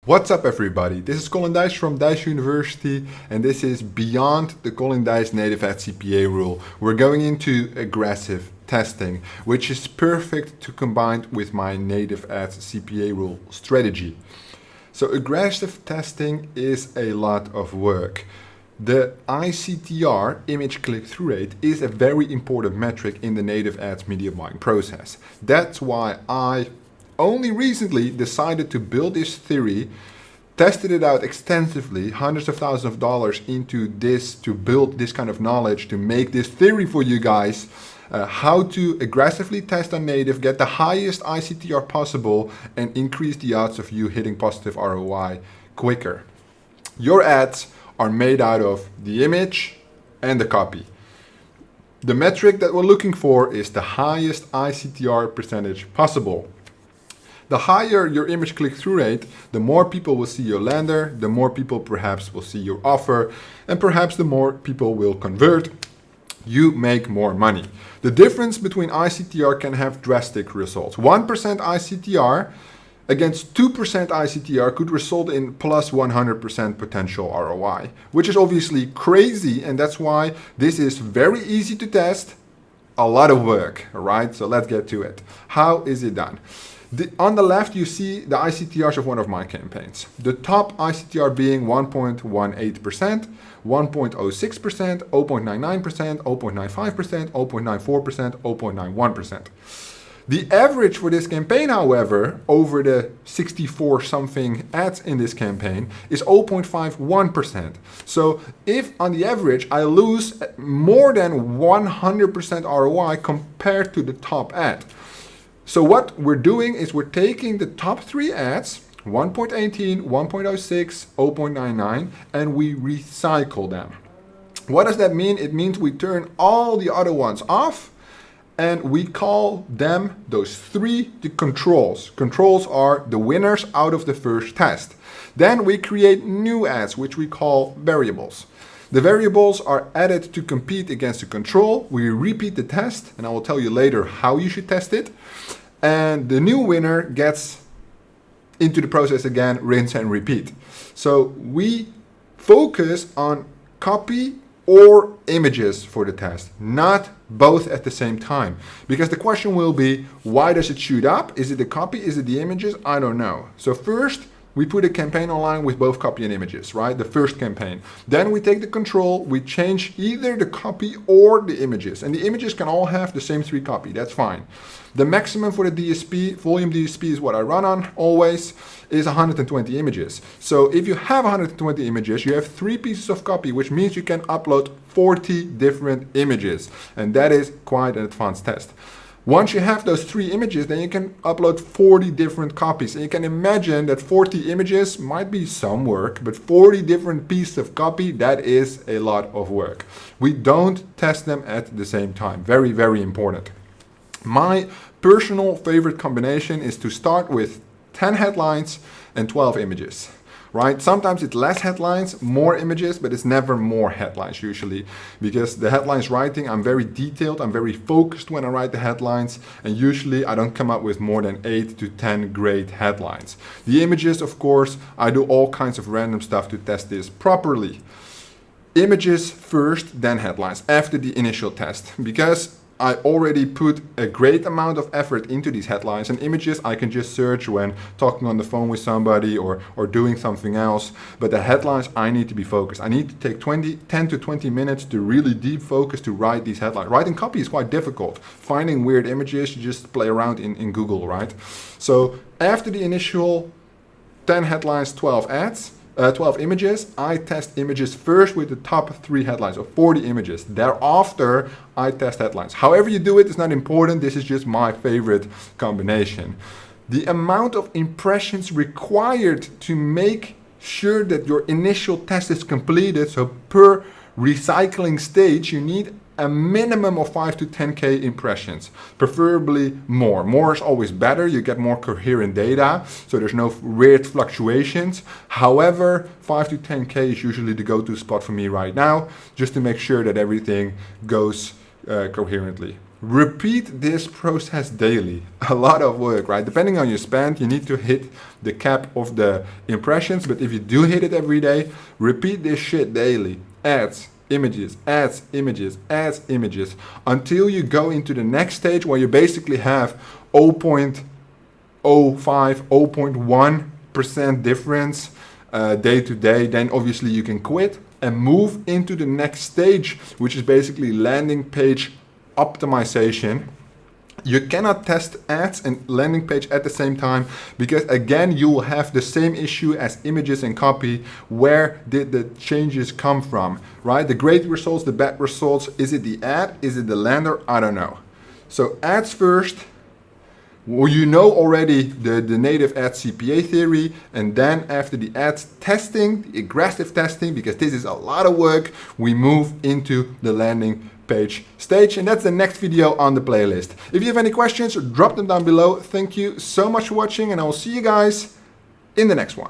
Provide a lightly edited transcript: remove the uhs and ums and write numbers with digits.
What's up everybody, this is Colin Dijs from Dijs University and this is Beyond the Colin Dijs Native at CPA rule. We're going into aggressive testing, which is perfect to combine with my native at CPA rule strategy. So aggressive testing is a lot of work. The ICTR, image click-through rate, is a very important metric in the native ads media buying process. That's why I only recently decided to build this theory, tested it out extensively, hundreds of thousands of dollars into this to build this kind of knowledge, to make this theory for you guys, how to aggressively test on native, get the highest ICTR possible, and increase the odds of you hitting positive ROI quicker. Your ads are made out of the image and the copy. The metric that we're looking for is the highest ICTR percentage possible. The higher your image click-through rate, the more people will see your lander, the more people perhaps will see your offer, and perhaps the more people will convert. You make more money. The difference between ICTR can have drastic results. 1% ICTR against 2% ICTR could result in plus 100% potential ROI, which is obviously crazy, and that's why this is very easy to test, a lot of work, all right? So let's get to it. How is it done? On the left, you see the ICTRs of one of my campaigns. The top ICTR being 1.18%, 1.06%, 0.99%, 0.95%, 0.94%, 0.91%. The average for this campaign, however, over the 64 something ads in this campaign is 0.51%. So if on the average I lose more than 100% ROI compared to the top ad. So what we're doing is we're taking the top three ads, 1.18, 1.06, 0.99, and we recycle them. What does that mean? It means we turn all the other ones off and we call them, those three, the controls. Controls are the winners out of the first test. Then we create new ads, which we call variables. The variables are added to compete against the control. We repeat the test, and I will tell you later how you should test it. And the new winner gets into the process again, rinse and repeat. So we focus on copy or images for the test, not both at the same time. Because the question will be, why does it shoot up? Is it the copy? Is it the images? I don't know. So first, we put a campaign online with both copy and images, right? The first campaign. Then we take the control, we change either the copy or the images. And the images can all have the same three copy, that's fine. The maximum for the DSP, volume DSP is what I run on always, is 120 images. So if you have 120 images, you have 3 pieces of copy, which means you can upload 40 different images. And that is quite an advanced test. Once you have those 3 images, then you can upload 40 different copies. And you can imagine that 40 images might be some work, but 40 different pieces of copy, that is a lot of work. We don't test them at the same time. Very, very important. My personal favorite combination is to start with 10 headlines and 12 images. Right? Sometimes it's less headlines, more images, but it's never more headlines usually, because the headlines writing, I'm very detailed, I'm very focused when I write the headlines, and usually I don't come up with more than 8 to 10 great headlines. The images, of course, I do all kinds of random stuff to test this properly. Images first, then headlines after the initial test, because I already put a great amount of effort into these headlines, and images I can just search when talking on the phone with somebody or doing something else. But the headlines, I need to be focused. I need to take 10 to 20 minutes to really deep focus to write these headlines. Writing copy is quite difficult. Finding weird images, you just play around in Google, right? So after the initial 10 headlines, 12 ads, 12 images, I test images first with the top 3 headlines of 40 images. Thereafter, I test headlines. However you do it is not important. This is just my favorite combination. The amount of impressions required to make sure that your initial test is completed, so per recycling stage, you need a minimum of 5 to 10K impressions, preferably more. More is always better, you get more coherent data, so there's no weird fluctuations. However, 5 to 10K is usually the go-to spot for me right now, just to make sure that everything goes coherently. Repeat this process daily. A lot of work, right? Depending on your spend, you need to hit the cap of the impressions, but if you do hit it every day, repeat this shit daily. Ads, images, ads, images, ads, images, until you go into the next stage where you basically have 0.05, 0.1% difference day to day. Then obviously you can quit and move into the next stage, which is basically landing page optimization. You cannot test ads and landing page at the same time, because again you will have the same issue as images and copy. Where did the changes come from, right? The great results, the bad results, is it the ad, is it the lander? I don't know. So ads first. Well, you know already the native ad CPA theory, and then after the ads testing, the aggressive testing, because this is a lot of work, we move into the landing page stage, and that's the next video on the playlist. If you have any questions, drop them down below. Thank you so much for watching, and I will see you guys in the next one.